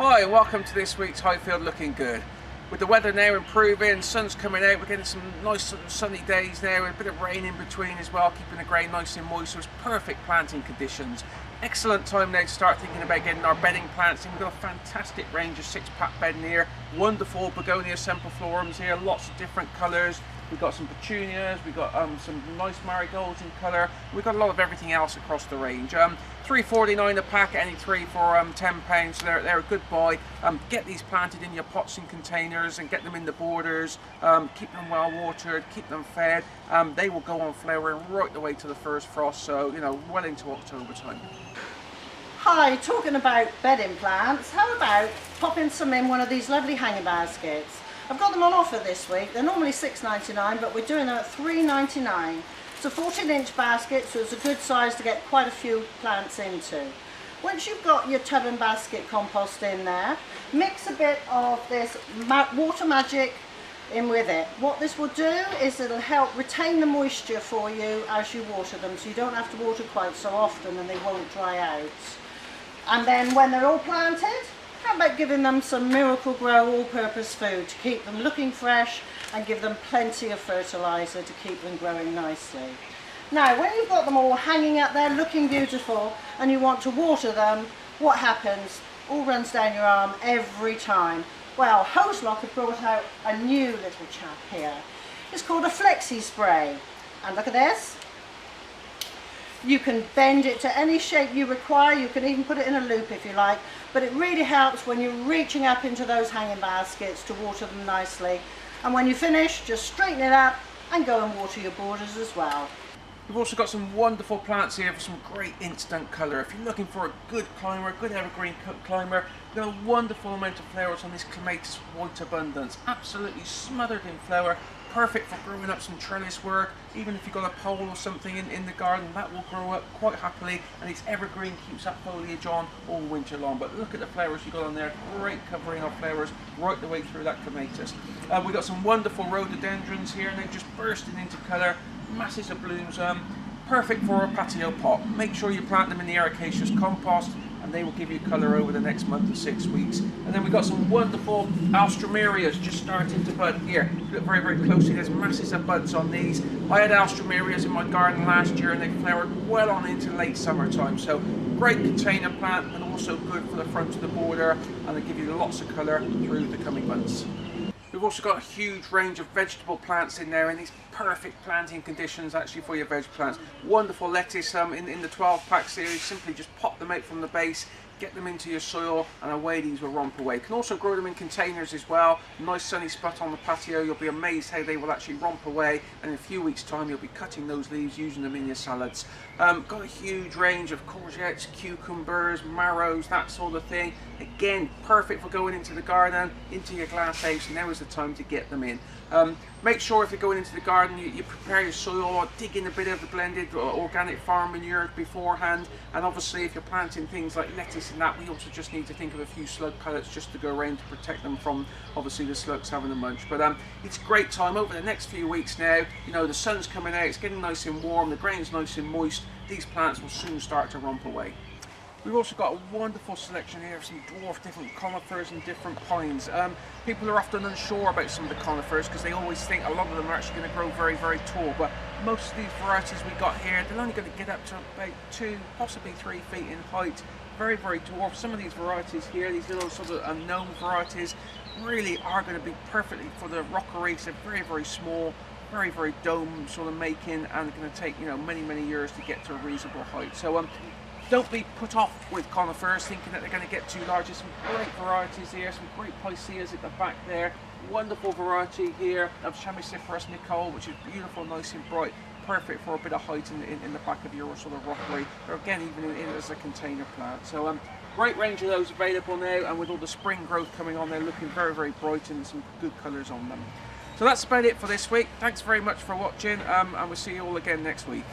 Hi, and welcome to this week's Highfield Looking Good. With the weather now improving, sun's coming out, we're getting some nice sunny days now, with a bit of rain in between as well, keeping the ground nice and moist, so it's perfect planting conditions. Excellent time now to start thinking about getting our bedding plants in. We've got a fantastic range of 6-pack bedding here, wonderful begonia semperflorums here, lots of different colours. We've got some petunias, we've got some nice marigolds in colour. We've got a lot of everything else across the range. $3.49 a pack, any three for £10, so they're a good buy. Get these planted in your pots and containers and get them in the borders. Keep them well watered, keep them fed. They will go on flowering right the way to the first frost, so you know, well into October time. Hi, talking about bedding plants, how about popping some in one of these lovely hanging baskets? I've got them on offer this week. They're normally $6.99, but we're doing them at $3.99. It's a 14-inch basket, so it's a good size to get quite a few plants into. Once you've got your tub and basket compost in there, mix a bit of this water magic in with it. What this will do is it'll help retain the moisture for you as you water them, so you don't have to water quite so often and they won't dry out. And then when they're all planted, how about giving them some Miracle Grow all-purpose food to keep them looking fresh and give them plenty of fertiliser to keep them growing nicely. Now when you've got them all hanging out there looking beautiful and you want to water them, what happens? All runs down your arm every time. Well, Hoselock have brought out a new little chap here. It's called a Flexi Spray, and look at this. You can bend it to any shape you require, you can even put it in a loop if you like, but it really helps when you're reaching up into those hanging baskets to water them nicely. And when you finish, just straighten it up and go and water your borders as well. We've also got some wonderful plants here for some great instant colour. If you're looking for a good climber, a good evergreen climber, we've got a wonderful amount of flowers on this Clematis White Abundance. Absolutely smothered in flower, perfect for growing up some trellis work. Even if you've got a pole or something in the garden, that will grow up quite happily, and it's evergreen, keeps that foliage on all winter long. But look at the flowers you've got on there, great covering of flowers right the way through that Clematis. We've got some wonderful rhododendrons here, and they're just bursting into colour. Masses of blooms, perfect for a patio pot. Make sure you plant them in the ericaceous compost and they will give you colour over the next month to 6 weeks. And then we've got some wonderful alströmerias just starting to bud here. Look very, very closely, there's masses of buds on these. I had alströmerias in my garden last year and they flowered well on into late summertime. So great container plant, but also good for the front of the border, and they give you lots of colour through the coming months. We've also got a huge range of vegetable plants in there, and these perfect planting conditions actually for your veg plants. Wonderful lettuce in the 12-pack series. Simply just pop them out from the base, get them into your soil, and away these will romp away. You can also grow them in containers as well. Nice sunny spot on the patio. You'll be amazed how they will actually romp away, and in a few weeks time you'll be cutting those leaves, using them in your salads. Got a huge range of courgettes, cucumbers, marrows, that sort of thing. Again, perfect for going into the garden, into your glass house. Now is the time to get them in. Make sure if you're going into the garden you prepare your soil, or dig in a bit of the blended organic farm manure beforehand. And obviously if you're planting things like lettuce and that, we also just need to think of a few slug pellets just to go around to protect them from obviously the slugs having a munch. But it's a great time over the next few weeks now. You know, the sun's coming out, it's getting nice and warm, the ground's nice and moist. These plants will soon start to romp away. We've also got a wonderful selection here of some dwarf different conifers and different pines. People are often unsure about some of the conifers because they always think a lot of them are actually going to grow very, very tall, but most of these varieties we got here, they're only going to get up to about 2, possibly 3 feet in height. Very, very dwarf. Some of these varieties here, these little sort of unknown varieties, really are going to be perfectly for the rockery. They're very, very small, very, very dome sort of making, and going to take, you know, many, many years to get to a reasonable height. So don't be put off with conifers thinking that they're going to get too large. There's some great varieties here, some great piceas at the back there. Wonderful variety here of Chamaecyparis Nicole, which is beautiful, nice and bright. Perfect for a bit of height in the back of your sort of rockery, or again even in as a container plant. So great range of those available now, and with all the spring growth coming on, they're looking very, very bright and some good colours on them. So that's about it for this week. Thanks very much for watching, and we'll see you all again next week.